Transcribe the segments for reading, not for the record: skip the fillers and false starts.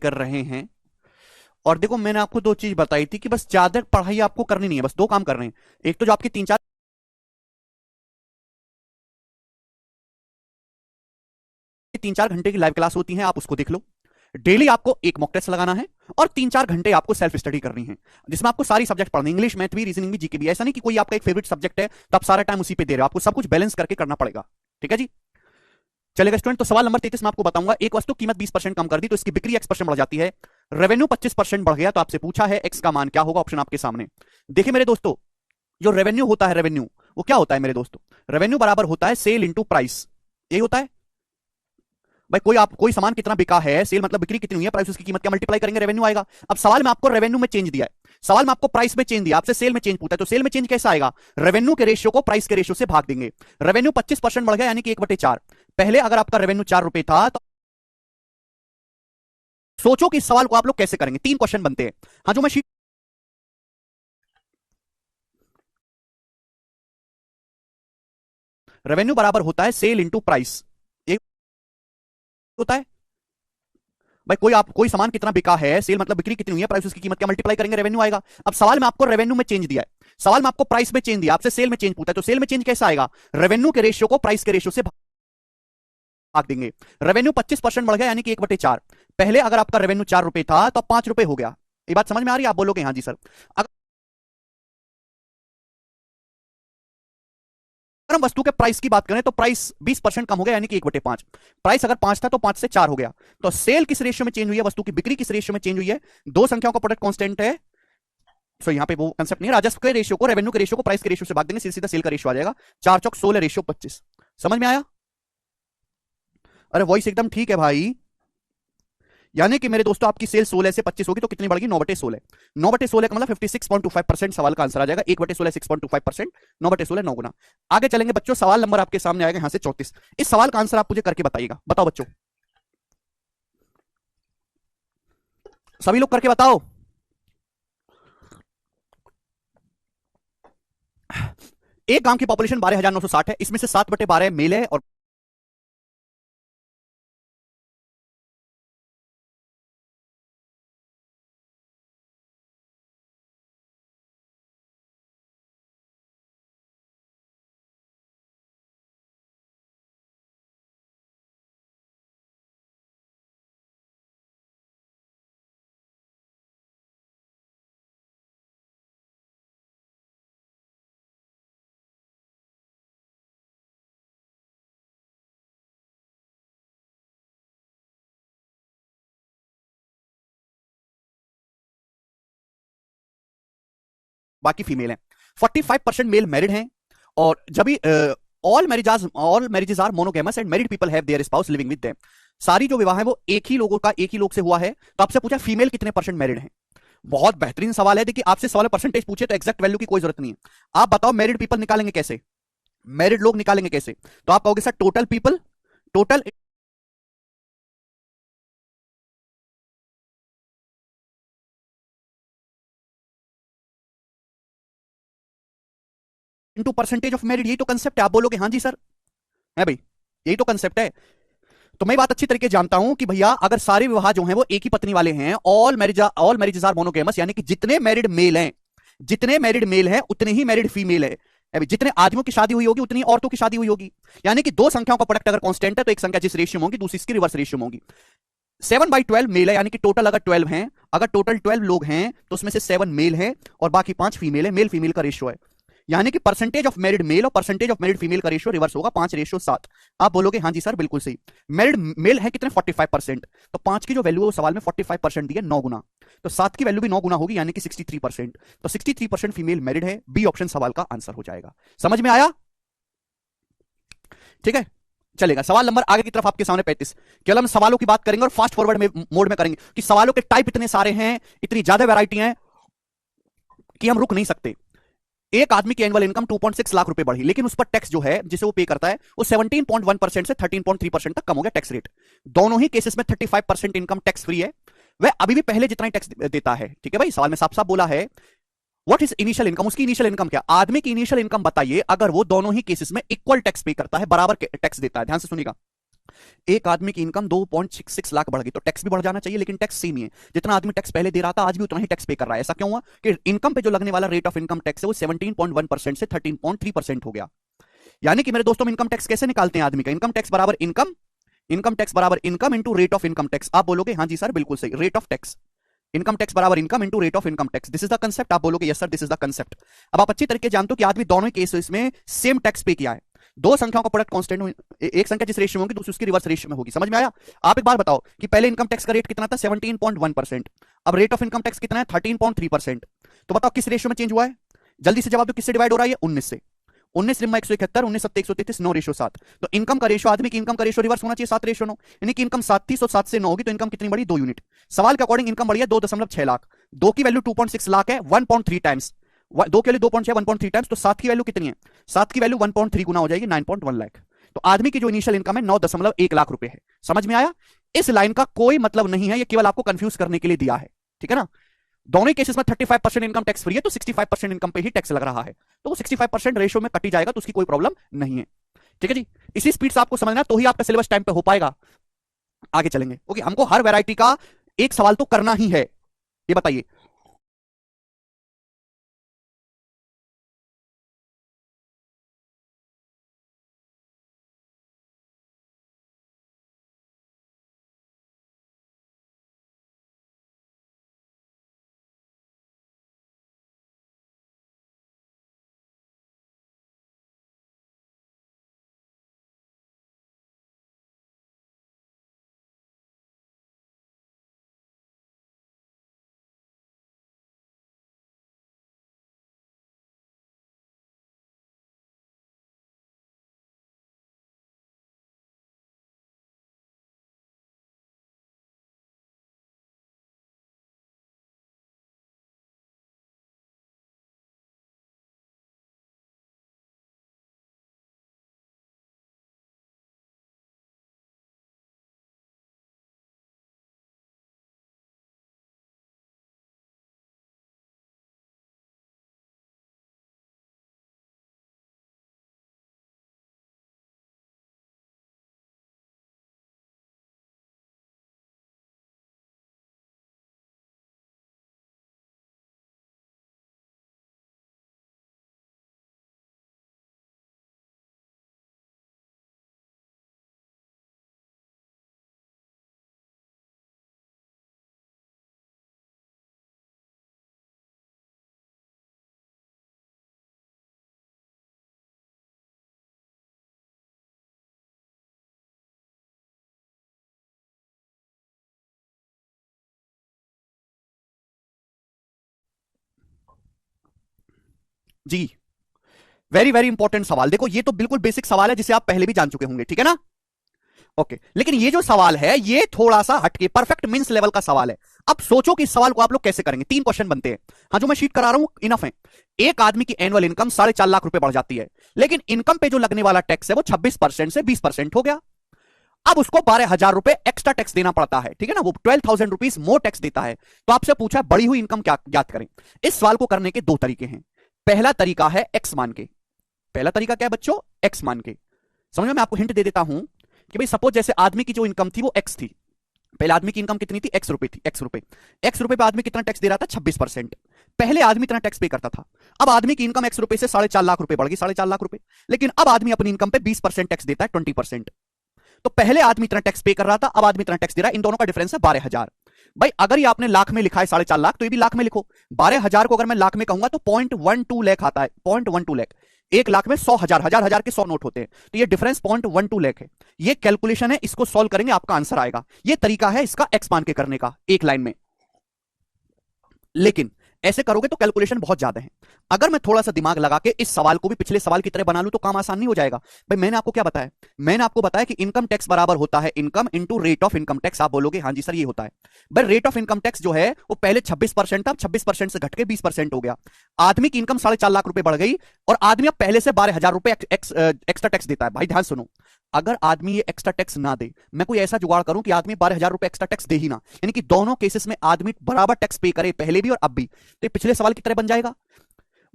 कर रहे हैं। और देखो मैंने आपको दो चीज बताई थी कि बस ज्यादा पढ़ाई आपको करनी नहीं है, बस दो काम कर रहे हैं। एक तो जो आपकी तीन चार घंटे की लाइव क्लास होती है आप उसको देख लो। डेली आपको एक मॉक टेस्ट लगाना है और 3-4 घंटे आपको सेल्फ स्टडी करनी है, जिसमें आपको सारी सब्जेक्ट पढ़नी, इंग्लिश मैथ भी, रीजनिंग भी, जीके भी। ऐसा नहीं कि कोई आपका एक फेवरेट सब्जेक्ट है तो आप सारा टाइम उसी पे दे रहे हो, आपको सब कुछ बैलेंस करके करना पड़ेगा। ठीक है जी, चलेगा स्टूडेंट। तो सवाल नंबर 33 में आपको बताऊंगा, एक वस्तु कीमत 20% कम कर दी तो इसकी बिक्री x% बढ़ जाती है, रेवेन्यू 25% बढ़ गया, तो आपसे पूछा है x का मान क्या होगा। ऑप्शन आपके सामने। देखिए मेरे दोस्तों, जो रेवेन्यू होता है, रेवेन्यू वो क्या होता है मेरे दोस्तों? रेवेन्यू बराबर होता है सेल इंटू प्राइस, यही होता है भाई। कोई सामान कितना बिका है, सेल मतलब बिक्री कितनी हुई है, प्राइस उसकी कीमत क्या मल्टीप्लाई करेंगे, रेवेन्यू आएगा। अब सवाल में आपको रेवेन्यू में चेंज दिया है, सवाल में आपको प्राइस में चेंज दिया, आपसे सेल में चेंज पूछा है, तो सेल में चेंज कैसा आएगा? रेवेन्यू के रेशियो को प्राइस के रेशियो से भाग देंगे। रेवेन्यू 25% बढ़ गया यानी कि 1/4। पहले अगर आपका रेवेन्यू 4 रुपए था तो सोचो कि इस सवाल को आप लोग कैसे करेंगे। 3 क्वेश्चन बनते हैं। हाँ, जो मैं शीट रेवेन्यू बराबर होता है सेल इंटू प्राइस, ये होता है भाई। कोई सामान कितना बिका है, सेल मतलब बिक्री कितनी हुई है, प्राइस उसकी कीमत क्या मल्टीप्लाई करेंगे, रेवेन्यू आएगा। अब सवाल में आपको रेवेन्यू में चेंज दिया है, सवाल में आपको प्राइस में चेंज दिया, आपसे सेल में चेंज पूछा है, तो सेल में चेंज कैसा आएगा? रेवेन्यू के रेशियो को प्राइस के रेशियो से भाग देंगे। रेवेन्यू 25% बढ़ गया यानी कि 1/4। पहले अगर आपका रेवेन्यू 4 रुपए था तो 5 रुपए हो गया। ये बात समझ में आ रही है? आप बोलोगे हाँ जी सर। अगर हम वस्तु के प्राइस की बात करें तो प्राइस 20% कम हो गया यानी कि 1/5। प्राइस अगर 5 था तो 5 से 4 हो गया। तो सेल किस रेशियो में चेंज हुई है, वस्तु की बिक्री किस रेशियो में चेंज हुई है? दो संख्याओं का प्रोडक्ट कांस्टेंट है, सो यहां पे वो कंसेप्ट नहीं है। राजस्व के रेशियो को रेवेन्यू के रेशियो को प्राइस के रेशियो से भाग देंगे, सीधा सीधा सेल का रेशियो आ जाएगा। 4 चौक 16 रेशियो 25। समझ में आया? अरे वॉइस एकदम ठीक है भाई। यानी कि मेरे दोस्तों आपकी सेल 16 से 25 होगी तो कितनी बढ़ेगी? 9/16। 9/16 का मतलब 56.25% सवाल का आंसर आ जाएगा। 1/16 6.25%, 9/16 9 गुना। आगे चलेंगे बच्चों, सवाल नंबर आपके सामने आएगा यहां से 34। इस सवाल का आंसर आप मुझे करके बताइएगा। बताओ बच्चों, सभी लोग करके बताओ। एक गांव की पॉपुलेशन 12,960 है, इसमें से 7/12 मेल है और बाकी फीमेल है। 45% मेल मैरिड हैं, और जब भी all marriages are monogamous and married people have their spouse living with them. सारी जो विवाह है वो एक ही लोगों का, एक ही लोग से हुआ है। तो आपसे पूछा फीमेल कितने परसेंट मैरिड हैं। बहुत बेहतरीन सवाल है। देखिए आपसे सवाल परसेंटेज पूछे तो एग्जैक्ट वैल्यू की कोई जरूरत नहीं है। आप बताओ मैरिड पीपल निकालेंगे कैसे, मैरिड लोग निकालेंगे कैसे? तो आप कहोगे sir total people, total into percentage of married, यही तो कंसेप्ट है। आप बोलोगे हाँ जी सर, है भाई, यही तो कंसेप्ट है। तो मैं बात अच्छी तरीके जानता हूं कि भैया अगर सारे विवाह जो हैं वो एक ही पत्नी वाले हैं, ऑल मैरिजेस आर मोनोगेमस, यानी कि जितने मैरिड मेल हैं, जितने मैरिड मेल हैं उतने ही मैरिड फीमेल है। अभी जितने आदमियों की शादी हुई होगी उतनी औरतों की शादी हुई होगी। यानी कि दो संख्याओं का प्रोडक्ट अगर कांस्टेंट है तो एक संख्या जिस रेशियो में होगी दूसरी इसकी रिवर्स रेशियो में होगी। 7/12 मेल है, यानी कि टोटल अगर 12 हैं, अगर टोटल 12 लोग हैं तो उसमें से 7 मेल हैं और बाकी 5 फीमेल है। मेल फीमेल का रेशियो है, यानी कि परसेंटेज ऑफ मैरिड मेल और परसेंटेज ऑफ मैरिड फीमेल का रेशियो रिवर्स होगा, 5:7। आप बोलोगे हाँ जी सर बिल्कुल सही। मैरिड मेल है कितने? 45%। तो 5 की जो वैल्यू है वो सवाल में 45% दी है, 9 गुना। तो 7 की वैल्यू भी 9 गुना होगी, यानी कि 63%। तो 63% फीमेल मैरिड है, बी ऑप्शन सवाल का आंसर हो जाएगा। समझ में आया? ठीक है, चलेगा। सवाल नंबर आगे की तरफ आपके सामने 35। केवल हम सवालों की बात करेंगे और फास्ट फॉरवर्ड में मोड में करेंगे कि सवालों के टाइप इतने सारे हैं, इतनी ज्यादा वैरायटी हैं कि हम रुक नहीं सकते। एक आदमी की एनुअल इनकम 2.6 लाख रुपए बढ़ी, लेकिन उस पर टैक्स जो है जिसे वो पे करता है वो 17.1% से 13.3% तक कम हो गया टैक्स रेट। दोनों ही केसेस में 35% इनकम टैक्स फ्री है, वह अभी भी पहले जितना ही टैक्स देता है। ठीक है भाई, सवाल में साफ साफ बोला है व्हाट इज इनिशियल इनकम, उसकी इनिशियल इनकम क्या, आदमी की इनिशियल इनकम बताइए अगर वो दोनों ही केसेस में इक्वल टैक्स पे करता है, बराबर टैक्स देता है। ध्यान से सुनिएगा, एक आदमी की इनकम 2.66 लाख बढ़ गई तो टैक्स भी बढ़ जाना चाहिए, लेकिन टैक्स सेम ही है। जितना आदमी टैक्स पहले दे रहा था आज भी उतना ही टैक्स पे कर रहा है। ऐसा क्यों हुआ कि इनकम पे जो लगने वाला रेट ऑफ इनकम टैक्स है वो 17.1% से 13.3% हो गया। यानी कि मेरे दोस्तों, इनकम टैक्स कैसे निकालते हैं आदमी का? इनकम टैक्स बराबर इनकम, इनकम टैक्स बराबर income into rate of income tax. आप बोलोगे हाँ जी सर बिल्कुल सही, rate of tax, income tax बराबर income into rate of income tax, this is the concept. आप बोलोगे yes sir this is the concept. अब आप अच्छी तरीके जानते हो कि आदमी दोनों केसेस में सेम टैक्स पे किया है। दो संख्याओं का प्रोडक्ट कांस्टेंट, एक संख्या जिस रेशियो में होगी दूसरी उसकी रिवर्स रेशियो में होगी। समझ में आया? आप एक बार बताओ कि पहले इनकम टैक्स का रेट कितना था? 17.1%। अब रेट ऑफ इनकम टैक्स कितना है? 13.3%। तो बताओ किस रेशियो में चेंज हुआ है? जल्दी से जवाब दो, किससे डिवाइड हो रहा है? 19 से। 19 रिम्मा 171, 19 सत्ते 133, 9 रेशो 7। तो इनकम का रेशो, आदमी की इनकम का रेशो रिवर्स होना चाहिए 7 रेशो 9। यानी कि इनकम 7 थी, 7 से 9 होगी तो इनकम कितनी बढ़ी? 2 यूनिट। सवाल के अकॉर्डिंग इनकम बढ़ी है 2.6 लाख। 2 की वैल्यू 2.6 लाख है, 1.3 टाइम्स। 2 के लिए 2.6 1.3 टाइम्स, तो 7 की वैल्यू कितनी है? 7 की वैल्यू 1.3 गुना हो जाएगी, 9.1 लाख। तो आदमी की जो इनिशियल इनकम है 9.1 लाख रुपए है। समझ में आया? इस लाइन का कोई मतलब नहीं है, ये केवल आपको कंफ्यूज करने के लिए दिया है। ठीक है ना? दोनों ही केसेस में 35% इनकम टैक्स फ्री है, तो 65% इनकम पे ही टैक्स लग रहा है, तो वो 65% रेशियो में कटी जाएगा, तो उसकी कोई प्रॉब्लम नहीं है। ठीक है जी, इसी स्पीड से आपको समझना तो ही आपका सिलेबस टाइम पे हो पाएगा। आगे चलेंगे। ओके, हमको हर वैरायटी का एक सवाल तो करना ही है, ये बताइए। जी, वेरी वेरी इंपॉर्टेंट सवाल। देखो ये तो बिल्कुल बेसिक सवाल है जिसे आप पहले भी जान चुके होंगे, ठीक है ना? ओके, लेकिन ये जो सवाल है ये थोड़ा सा हटके परफेक्ट मींस लेवल का सवाल है। अब सोचो कि इस सवाल को आप लोग कैसे करेंगे। 3 क्वेश्चन बनते हैं। हाँ, जो मैं शीट करा रहा हूं इनफ है। एक आदमी की एनुअल इनकम 4.5 लाख रुपए बढ़ जाती है, लेकिन इनकम पे जो लगने वाला टैक्स है वो 26% से 20% हो गया। अब उसको 12,000 रुपए एक्स्ट्रा टैक्स देना पड़ता है, ठीक है ना? वो 12,000 रुपीज मोर टैक्स देता है। तो आपसे पूछा बढ़ी हुई इनकम क्या ज्ञात करें। इस सवाल को करने के 2 तरीके हैं। पहला तरीका है एक्स मान के। पहला तरीका क्या है बच्चों? एक्स मान के। समझ में? मैं आपको हिंट दे देता हूं कि भाई सपोज जैसे आदमी की जो इनकम थी वो एक्स थी। पहले आदमी की इनकम कितनी थी? एक्स रुपए थी। एक्स रुपए, एक्स रुपए पे आदमी कितना टैक्स दे रहा था? 26%। पहले आदमी इतना टैक्स पे करता था। अब आदमी की इनकम एक्स रुपए से 4.5 लाख रुपए बढ़ गई, 4.5 लाख रुपए। लेकिन अब आदमी अपनी इनकम पे 20% टैक्स देता है, 20%। तो पहले आदमी इतना टैक्स पे कर रहा था, अब आदमी इतना टैक्स दे रहा है। इन दोनों का डिफरेंस है 12,000। भाई अगर ये आपने लाख में लिखा है 4.5 लाख, तो ये भी लाख में लिखो। 12,000 को अगर मैं लाख में कहूंगा तो 0.12 लाख आता है। 0.12 लाख, 1 लाख में 100,000, हजार हजार के 100 नोट होते हैं, तो ये डिफरेंस 0.12 लाख है। ये कैलकुलेशन है, इसको सॉल्व करेंगे आपका आंसर आएगा। ये तरीका है इसका एक्स मान के करने का एक लाइन में। लेकिन ऐसे करोगे तो कैलकुलेशन बहुत ज्यादा है। अगर मैं थोड़ा सा दिमाग लगा के इस सवाल को भी पिछले सवाल की तरह बना लूं तो काम आसान नहीं हो जाएगा। भाई मैंने आपको क्या बताया? मैंने आपको बताया कि इनकम टैक्स बराबर होता है income into rate of income tax. आप बोलोगे हाँ जी सर ये होता है। भाई रेट ऑफ इनकम टैक्स जो है वो पहले 26% था, 26% से घट के 20% हो गया। आदमी की इनकम 4.5 लाख रुपए बढ़ गई और आदमी अब पहले से 12,000 रुपए एक्स्ट्रा टैक्स देता है। भाई ध्यान सुनो, अगर आदमी ये एक्स्ट्रा टैक्स ना दे, मैं कोई ऐसा जुगाड़ करूं कि आदमी 12,000 रुपए एक्स्ट्रा टैक्स दे ही ना, यानी कि दोनों केसेस में आदमी बराबर टैक्स पे करे, पहले भी और अब भी, तो ये पिछले सवाल की तरह बन जाएगा।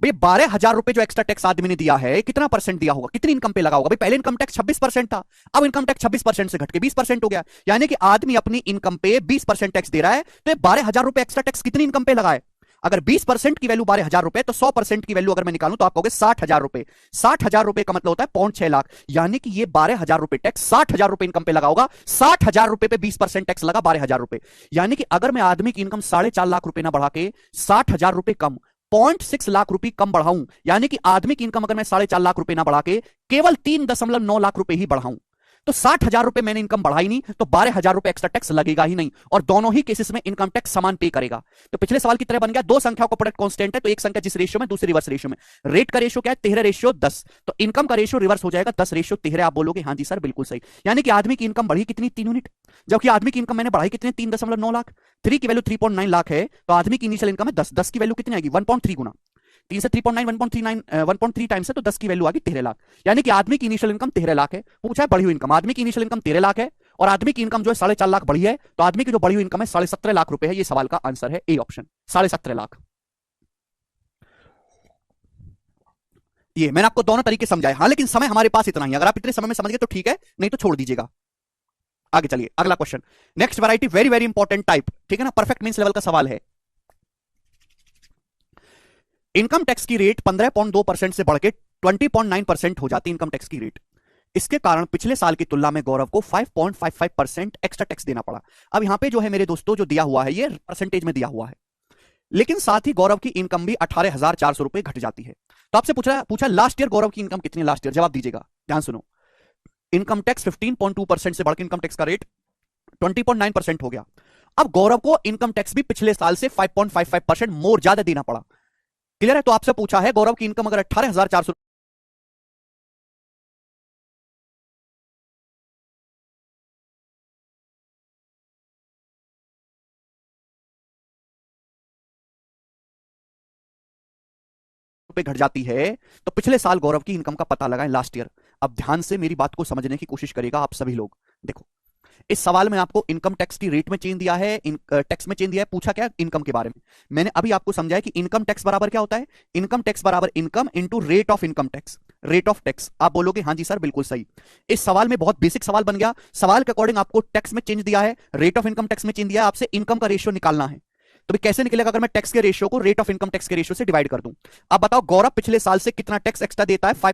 भाई 12,000 रुपए जो एक्स्ट्रा टैक्स आदमी ने दिया है, कितना परसेंट दिया होगा, कितनी इनकम पे लगा होगा? भाई पहले इनकम टैक्स 26% था, अब इनकम टैक्स 26% से घट के 20% हो गया। यानी कि आदमी अपनी इनकम पे 20% टैक्स दे रहा है। तो ये 12,000 रुपए एक्स्ट्रा टैक्स कितनी इनकम पे लगा है? अगर 20% की वैल्यू 12,000 रुपए, तो 100% की वैल्यू अगर मैं निकालूं तो आप कहोगे 60,000 रुपए। 60,000 रुपए का मतलब होता है 6.5 लाख। यानी कि ये 12,000 रुपए टैक्स 60,000 रुपए इनकम पे लगा होगा। 60,000 रुपए पे 20% टैक्स लगा 12,000 रुपए। यानी कि अगर मैं आदमी की इनकम 4.5 लाख रुपए ना बढ़ा के 60,000 रुपए कम 0.6 लाख रुपए कम बढ़ाऊं, यानी कि आदमी की इनकम अगर मैं 4.5 लाख रुपए ना बढ़ा के केवल 3.9 लाख रुपए ही बढ़ाऊं, तो 60,000 रुपए मैंने इनकम बढ़ाई नहीं, तो 12,000 रुपए एक्स्ट्रा टैक्स लगेगा ही नहीं। और दोनों ही केसेस में इनकम टैक्स समान पे करेगा। तो पिछले सवाल की तरह बन गया, दो संख्याओं का प्रोडक्ट कांस्टेंट है, तो एक संख्या जिस रेशियो में, दूसरी रिवर्स रेशियो में। रेट का रेशियो क्या है? 13:10। तो इनकम का रेशियो रिवर्स हो जाएगा 10:13। आप बोलोगे हाँ जी सर बिल्कुल सही। यानी कि आदमी की इनकम बढ़ी कितनी? 3 यूनिट। जबकि आदमी की इनकम मैंने बढ़ाई कितने? 3.9 लाख। 3 की वैल्यू 3.9 लाख है, तो आदमी की इनिशियल इनकम है 10। 10 की वैल्यू कितनी आएगी? 1.3 गुना। 3 से 3.9 1.39 1.3 टाइम्स है, तो 10 की वैल्यू आ गई 13 लाख। यानी कि आदमी की इनिशियल इनकम 13 लाख है। पूछा है बढ़ी हुई इनकम, आदमी की इनिशियल इनकम 13 लाख है और आदमी की इनकम जो है 4.5 लाख बढ़ी है, तो आदमी की जो बढ़ी हुई इनकम है 17.5 लाख रुपए है। ये सवाल का आंसर है ए ऑप्शन, 17.5 लाख। ये मैंने आपको दोनों तरीके समझाए। हाँ लेकिन समय हमारे पास इतना ही, अगर आप इतने समय में समझ गए तो ठीक है, नहीं तो छोड़ दीजिएगा। आगे चलिए अगला question. Next variety very very important type, ठीक है ना, परफेक्ट मींस लेवल का सवाल है। इनकम टैक्स की रेट 15.2% से बढ़ के 20.9% हो जाती है इनकम टैक्स की रेट। इसके कारण पिछले साल की तुलना में गौरव को 5.55% एक्स्ट्रा टैक्स देना पड़ा। अब यहां पे जो है मेरे दोस्तों, जो दिया हुआ है ये परसेंटेज में दिया हुआ है, लेकिन साथ ही गौरव की इनकम भी 18,400 रुपए घट जाती है। तो आपसे पूछा लास्ट ईयर गौरव की इनकम कितनी है? लास्ट ईयर जवाब दीजिएगा, ध्यान सुनो। इनकम टैक्स 15.2% से बढ़कर इनकम टैक्स का रेट 20.9% हो गया। अब गौरव को इनकम टैक्स भी पिछले साल से 5.55% मोर ज्यादा देना पड़ा। क्लियर है? तो आपसे पूछा है गौरव की इनकम अगर 18,400 रुपए घट जाती है, तो पिछले साल गौरव की इनकम का पता लगाएं, लास्ट ईयर। अब ध्यान से मेरी बात को समझने की कोशिश करेगा आप सभी लोग। देखो, इस सवाल में आपको इनकम टैक्स की रेट में चेंज दिया है, टैक्स में चेंज दिया है, पूछा क्या? इनकम के बारे में। मैंने अभी आपको समझाया कि इनकम टैक्स बराबर क्या होता है? इनकम टैक्स बराबर income into rate of income tax, rate of tax. आप बोलोगे हाँ जी सर बिल्कुल सही। इस सवाल में बहुत बेसिक सवाल बन गया। सवाल के अकॉर्डिंग आपको टैक्स में चेंज दिया है, रेट ऑफ इनकम टैक्स में चेंज दिया है, आपसे इनकम का रेशियो निकालना है। तो भी कैसे निकलेगा अगर मैं टैक्स के रेशियो को रेट ऑफ इनकम टैक्स के रेशियो से डिवाइड कर दूं? अब बताओ गौरव पिछले साल से कितना टैक्स एक्स्ट्रा देता है? 5।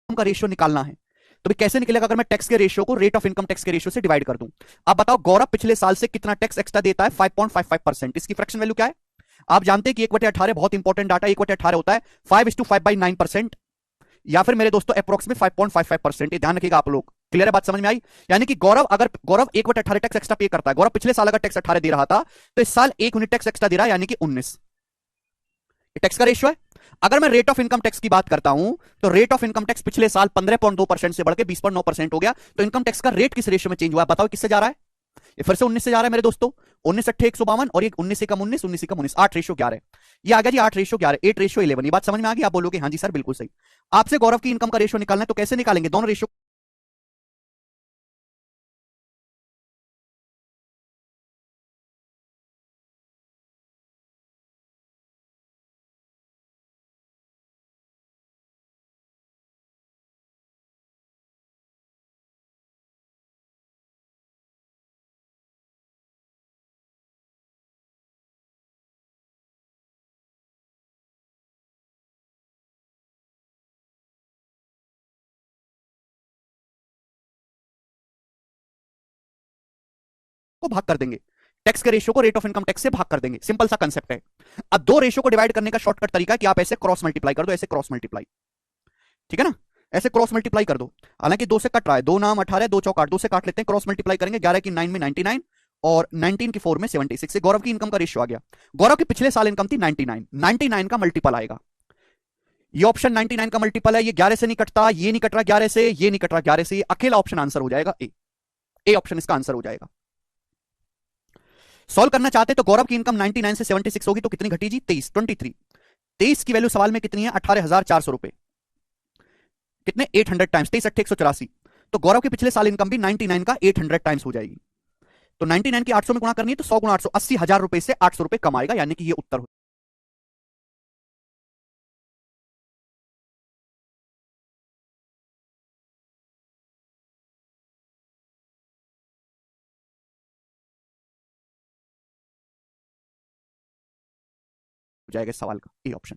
का रेशियो निकालना है। तो भी कैसे निकलेगा अगर मैं टैक्स के रेशियो को रेट ऑफ इनकम टैक्स के रेशियो से डिवाइड कर दूं? अब बताओ गौरव पिछले साल से कितना टैक्स एक्स्ट्रा देता है? 5.55%। इसकी फ्रैक्शन वैल्यू क्या है? आप जानते हैं कि 1/18 बहुत इंपॉर्टेंट डाटा, 1/18 होता है 5:5/9%, या फिर मेरे दोस्तों अप्रोक्स में 5.55%। ये ध्यान रखिएगा आप लोग। क्लियर है बात, समझ में आई? यानी कि गौरव 1/18 टैक्स एक्स्ट्रा पे करता है। गौरव पिछले साल अगर टैक्स 18 दे रहा था तो इस साल 1 यूनिट टैक्स एक्स्ट्रा दे रहा है, यानी कि 19। टैक्स का रेशियो है। अगर मैं रेट ऑफ इनकम टैक्स की बात करता हूं तो रेट ऑफ इनकम टैक्स पिछले साल 15.2% से बढ़ के 20.9% हो गया। तो इनकम टैक्स का रेट किस रेशियो में चेंज हुआ है? बताओ किससे जा रहा है? ये फिर से 19 से जा रहा है मेरे दोस्तों। 19 × 8 = 152 और ये 19 से कम 19, 19 से कम 19, 8:11। ये आ गया जी 8:11, 8:11। ये बात समझ में आ गई? आप बोलोगे हाँ जी सर बिल्कुल सही। आपसे गौरव की इनकम का रेशियो निकालना है तो कैसे निकालेंगे? दोनों रेशियो को भाग कर देंगे, टैक्स के रेशियो को रेट ऑफ इनकम टैक्स से भाग कर देंगे। सिंपल सा कंसेप्ट है। अब दो रेशियो को डिवाइड करने का शॉर्टकट तरीका है कि आप ऐसे क्रॉस मल्टीप्लाई कर दो, ऐसे क्रॉस मल्टीप्लाई। ठीक है ना? ऐसे क्रॉस मल्टीप्लाई कर दो। हालांकि 2 से कट रहा है, 2 नाम 18, 2 चौक 8, 2 से काट लेते हैं, क्रॉस मल्टीप्लाई करेंगे। 11 की 9 में 99 और 19 की 4 में 76 से गौरव की इनकम का रेशियो आ गया। गौरव की पिछले साल इनकम थी 99, 99 का मल्टीपल आएगा। ये ऑप्शन 99 का मल्टीपल है, ये 11 से नहीं कटता, ये नहीं कट रहा 11 से, ये नहीं कट रहा 11 से, ये अकेला ऑप्शन आंसर हो जाएगा ए। ए ऑप्शन इसका आंसर हो जाएगा। सॉल्व करना चाहते तो गौरव की इनकम 99 से 76 होगी तो कितनी घटी जी? 23, 23। 23 की वैल्यू सवाल में कितनी है? 18,400 रुपए। कितने? 800 टाइम्स। 23 8 184। तो गौरव के पिछले साल इनकम भी 99 का 800 टाइम्स हो जाएगी। तो 99 की 800 में गुणा करनी है तो 100 × 800, 80,000 रुपए से 800 रुपए कम आएगा, यानी कि ये उत्तर हो। जाएगा इस सवाल का ए ऑप्शन।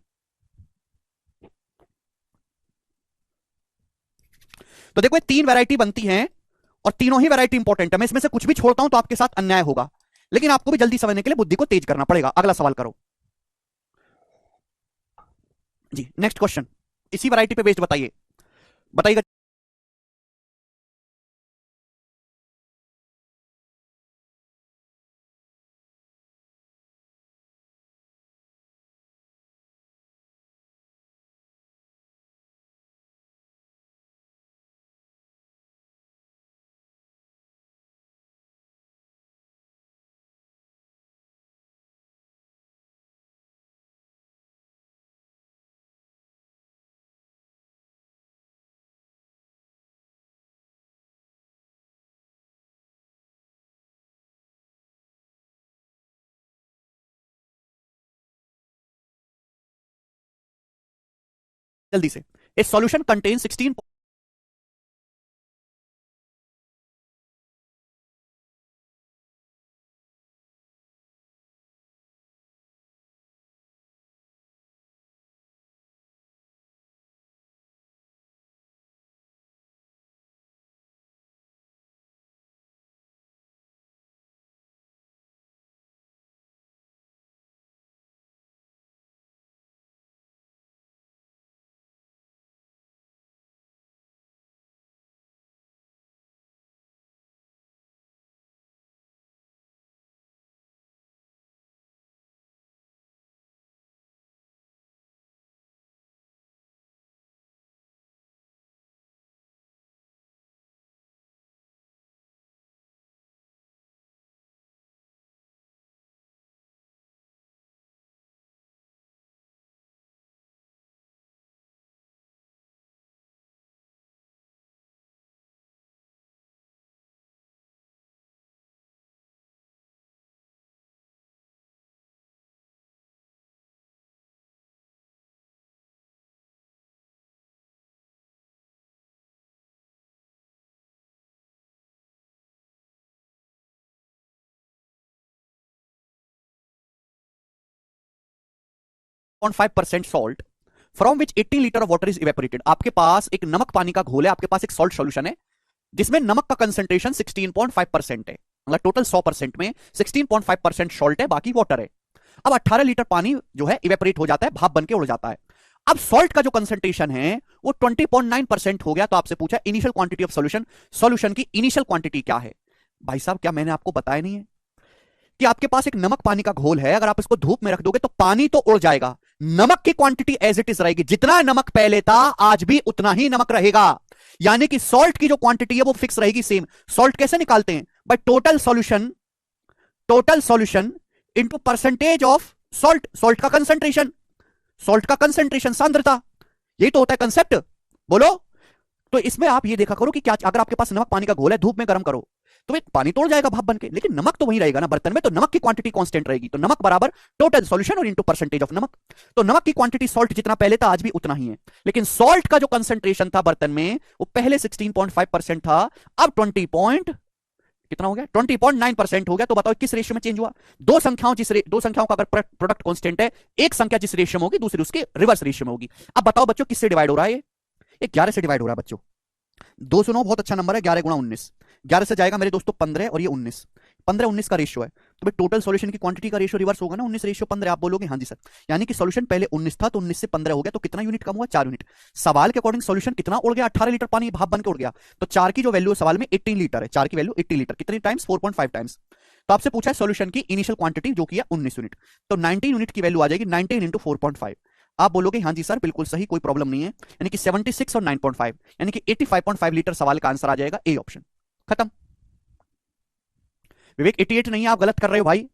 तो देखो ये तीन वैरायटी बनती हैं और तीनों ही वैरायटी इंपॉर्टेंट है। मैं इसमें से कुछ भी छोड़ता हूं तो आपके साथ अन्याय होगा, लेकिन आपको भी जल्दी समझने के लिए बुद्धि को तेज करना पड़ेगा। अगला सवाल करो जी। नेक्स्ट क्वेश्चन इसी वैरायटी पे बेस्ड बताइए, बताइएगा। जल्दी से। ए solution contain 16। .5% salt from which 80 litre of water is evaporated. आपके पास एक नमक पानी का घोल है, आपके पास एक सॉल्ट सॉल्यूशन है जिसमें नमक का कंसंट्रेशन 16.5% है, मतलब टोटल 100% में 16.5% सॉल्ट है, बाकी वाटर है। अब 18 लीटर पानी जो है इवेपोरेट हो जाता है, भाप बन के उड़ जाता है। अब सॉल्ट का जो कंसंट्रेशन है वो 20.9% हो गया। तो आपसे पूछा initial quantity of solution, solution की इनिशियल क्वांटिटी क्या है। भाई साहब क्या मैंने आपको बताया नहीं है कि आपके पास एक नमक पानी का घोल है, अगर आप इसको धूप में रख दोगे तो पानी तो उड़ जाएगा, नमक की क्वांटिटी एज इट इज रहेगी, जितना नमक पहले था आज भी उतना ही नमक रहेगा। यानी कि सॉल्ट की जो क्वांटिटी है वो फिक्स रहेगी, सेम। सॉल्ट कैसे निकालते हैं भाई, total solution into percentage of salt, salt का कंसंट्रेशन, सॉल्ट का कंसंट्रेशन सांद्रता, यही तो होता है कंसेप्ट, बोलो। तो इसमें आप ये देखा करो कि क्या अगर आपके पास नमक पानी का घोल है, धूप में गर्म करो तो पानी तोड़ जाएगा भाप बन के, लेकिन नमक तो वहीं रहेगा ना बर्तन में, तो नमक की क्वांटिटी कांस्टेंट रहेगी। तो नमक बराबर टोटल सॉल्यूशन और इनटू परसेंटेज ऑफ नमक। तो नमक की क्वांटिटी सॉल्ट जितना पहले था आज भी उतना ही है, लेकिन सॉल्ट का जो कंसंट्रेशन था बर्तन में वो पहले 16.5% था, अब 20 पॉइंट कितना हो गया, 20.9% हो गया। तो बताओ किस रेशियो में चेंज हुआ। दो संख्याओं का अगर प्रोडक्ट कांस्टेंट है, एक संख्या जिस रेशियो में होगी दूसरी उसके रिवर्स रेशियो में होगी। अब बताओ बच्चों किससे डिवाइड हो रहा है, ये 11 से डिवाइड हो रहा है बच्चों। 209 बहुत अच्छा नंबर है, 11 गुणा 19, 11 से जाएगा मेरे दोस्तों 15 और ये 19, 15-19 का रेशियो है। तो भाई टोटल सॉल्यूशन की क्वांटिटी का रेशियो रिवर्स होगा ना, 19:15। आप बोलोगे हाँ जी सर, यानी कि सॉल्यूशन पहले 19 था तो 19 से 15 हो गया, तो कितना यूनिट कम हुआ, 4 यूनिट। सवाल के अकॉर्डिंग सॉल्यूशन कितना उड़ गया, 18 लीटर पानी भाप बन के उड़ गया। तो 4 की जो वैल्यू है सवाल में 18 लीटर है, 4 की वैल्यू 80 लीटर, कितनी टाइम्स, 4.5 टाइम्स। तो आपसे पूछा है सॉल्यूशन की इनिशियल क्वांटिटी जो कि है 19 यूनिट, तो 19 यूनिट की वैल्यू आ जाएगी 19 इंटू 4.5। आप बोलोगे हाँ जी सर बिल्कुल सही, कोई प्रॉब्लम नहीं है, यानी कि 76 और 9.5 यानी कि 85.5 लीटर सवाल का आंसर आ जाएगा, ए ऑप्शन, खत्म। विवेक 88 नहीं है, आप गलत कर रहे हो भाई,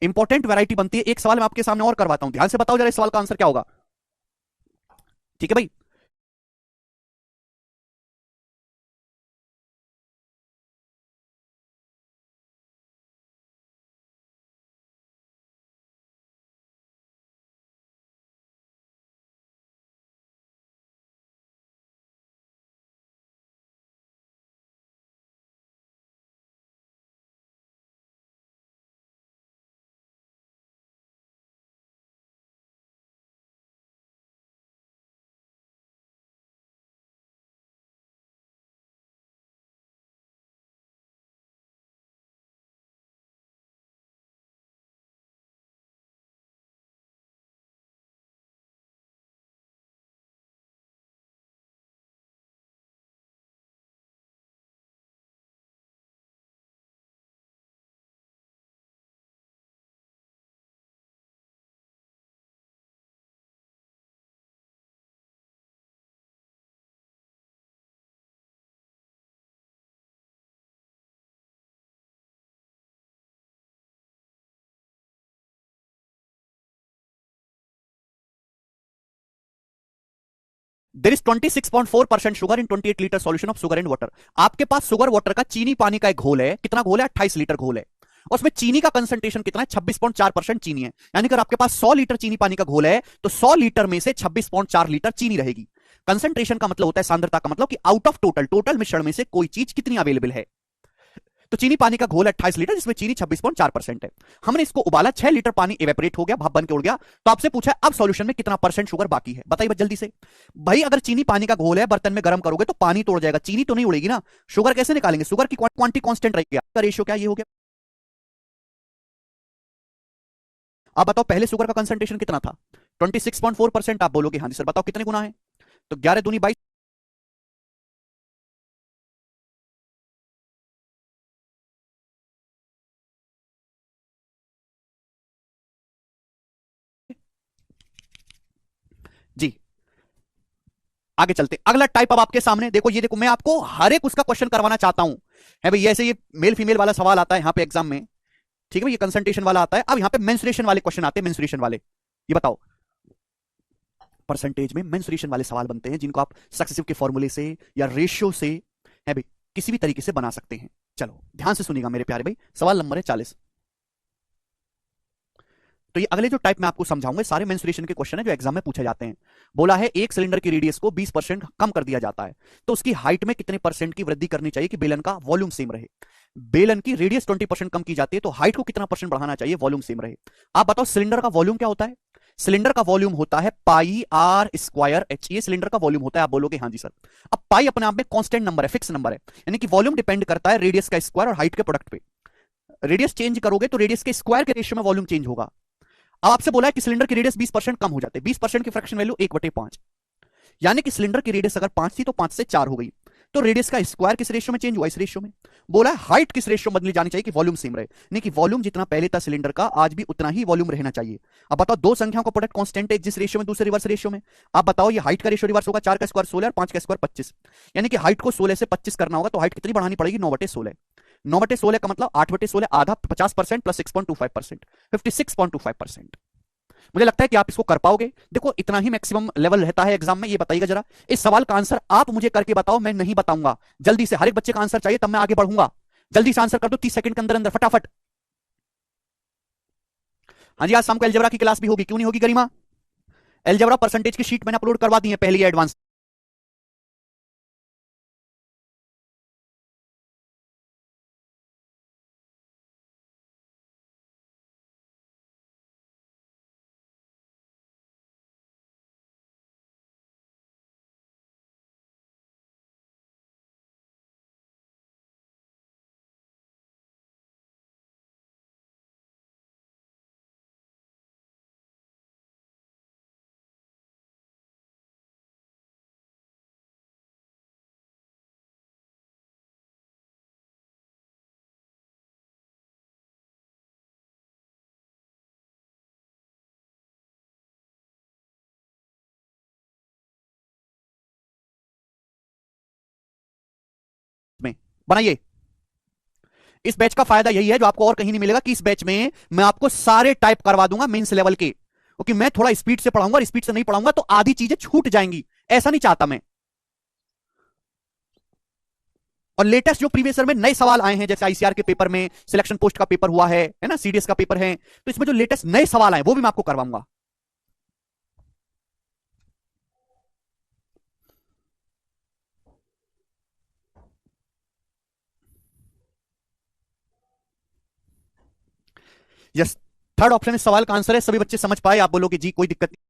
इंपॉर्टेंट वैरायटी बनती है। एक सवाल मैं आपके सामने और करवाता हूं, ध्यान से बताओ जरा इस सवाल का आंसर क्या होगा, ठीक है भाई। There is 26.4% sugar in 28 litre solution of sugar and water. आपके पास शुगर वाटर का चीनी पानी का एक घोल है, कितना घोल है, 28 लीटर घोल है, और उसमें चीनी का कंसंट्रेशन कितना है, 26.4% चीनी है। यानी अगर आपके पास 100 लीटर चीनी पानी का घोल है तो 100 लीटर में से 26.4 लीटर चीनी रहेगी। कंसंट्रेशन का मतलब होता है सांद्रता का मतलब कि आउट ऑफ टोटल मिश्रण में से कोई चीज कितनी अवेलेबल है। तो चीनी पानी का घोल 28 लीटर जिसमें चीनी 26.4% है। हमने इसको उबाला, 6 लीटर पानी इवेपोरेट हो गया, भाप बन के उड़ गया। तो आपसे पूछा है अब सॉल्यूशन में कितना परसेंट शुगर बाकी है, बताइए जल्दी से। भाई अगर चीनी पानी का घोल है, बर्तन में गर्म करोगे तो पानी तोड़ जाएगा, चीनी तो नहीं उड़ेगी ना। शुगर कैसे निकालेंगे, शुगर की क्वांटिटी कांस्टेंट रहेगी, का रेशियो क्या ये हो गया। आप बताओ पहले शुगर का कंसंट्रेशन कितना था, 26.4%। आप बोलोगे हाँ जी सर, बताओ कितने गुना है, तो 11 दूनी 22। जी आगे चलते, अगला टाइप अब आपके सामने देखो, ये देखो मैं आपको हर एक उसका क्वेश्चन करवाना चाहता हूं, है भाई। ऐसे ये मेल फीमेल वाला सवाल आता है यहाँ पे एग्जाम में, ठीक है भाई, ये कंसंट्रेशन वाला आता है। अब यहाँ पे मेंस्ट्रुएशन वाले क्वेश्चन आते हैं, मेंस्ट्रुएशन वाले, ये बताओ परसेंटेज में मेंस्ट्रुएशन वाले सवाल बनते हैं जिनको आप सक्सेसिव के फॉर्मूले से या रेशियो से, है भाई, किसी भी तरीके से बना सकते हैं। चलो ध्यान से सुनिएगा मेरे प्यारे भाई, सवाल नंबर है 40। तो ये अगले जो टाइप मैं आपको समझाऊंगा सारे मेंस्ट्रुएशन के क्वेश्चन है जो एग्जाम में पूछे जाते हैं। बोला है एक सिलेंडर की रेडियस को 20% कम कर दिया जाता है, तो उसकी हाइट में कितने परसेंट की वृद्धि करनी चाहिए कि बेलन का वॉल्यूम सेम रहे। बेलन की रेडियस 20% कम की जाती है तो हाइट को कितना परसेंट बढ़ाना चाहिए, वॉल्यूम सेम रहे। आप बताओ सिलेंडर का वॉल्यूम क्या होता है, सिलेंडर का वॉल्यूम होता है पाई आर स्क्वायर एच, ये सिलेंडर का वॉल्यूम होता है। आप बोलोगे हाँ जी सर। अब पाई अपने आप में कांस्टेंट नंबर है, फिक्स नंबर है, यानी कि वॉल्यूम डिपेंड करता है रेडियस का स्क्वायर और हाइट के प्रोडक्ट पे। रेडियस चेंज करोगे तो रेडियस के स्क्वायर के रेशियो में वॉल्यूम चेंज होगा। अब आपसे बोला है कि सिलेंडर की रेडियस 20% कम हो जाते हैं, 20% की फ्रैक्शन वैल्यू 1/5, यानी कि सिलेंडर की रेडियस अगर 5 थी तो 5 से 4 हो गई, तो रेडियस का स्क्वायर किस रेशियो में चेंज हुआ, इस रेशियो में। बोला है हाइट किस रेशियो में बदली जानी चाहिए कि वॉल्यूम सेम रहे, नहीं कि वॉल्यूम जितना पहले था सिलेंडर का आज भी उतना ही वॉल्यूम रहना चाहिए। अब बताओ दो संख्याओं का प्रोडक्ट कांस्टेंट है, जिस रेशियो में दूसरे रिवर्स रेशियो में। आप बताओ ये हाइट का रेशियो रिवर्स होगा, 4 का स्क्वायर 16 और 5 का स्क्वायर 25, यानी कि हाइट को 16 से 25 करना होगा, तो हाइट कितनी बढ़ानी पड़ेगी, 9/16। 9/16 का मतलब 8/16 आधा, 50% प्लस 6.25%, 56.25%। मुझे लगता है कि आप इसको कर पाओगे। देखो इतना ही मैक्सिमम लेवल रहता है एग्जाम में। ये बताइएगा जरा, इस सवाल का आंसर आप मुझे करके बताओ, मैं नहीं बताऊंगा। जल्दी से, हर एक बच्चे का आंसर चाहिए, तब मैं आगे बढ़ूंगा। जल्दी से आंसर कर दो 30 सेकंड के अंदर अंदर, फटाफट। हाँ जी, आज शाम को एलजेब्रा की क्लास भी होगी, क्यों नहीं होगी गरिमा? एलजेब्रा परसेंटेज की शीट मैंने अपलोड करवा दी है, पहली एडवांस। में बनाइए। इस बैच का फायदा यही है जो आपको और कहीं नहीं मिलेगा, कि इस बैच में मैं आपको सारे टाइप करवा दूंगा मेंस लेवल के, क्योंकि मैं थोड़ा स्पीड से पढ़ाऊंगा और स्पीड से नहीं पढ़ाऊंगा तो आधी चीजें छूट जाएंगी, ऐसा नहीं चाहता मैं। और लेटेस्ट जो प्रीवियस ईयर में नए सवाल आए हैं, जैसे आईसीआर के पेपर में सिलेक्शन पोस्ट का पेपर हुआ है ना, सीडीएस का पेपर है, तो इसमें जो लेटेस्ट नए सवाल आए वो भी मैं आपको करवाऊंगा। यस, थर्ड ऑप्शन इस सवाल का आंसर है। सभी बच्चे समझ पाए? आप बोलोगे जी कोई दिक्कत नहीं।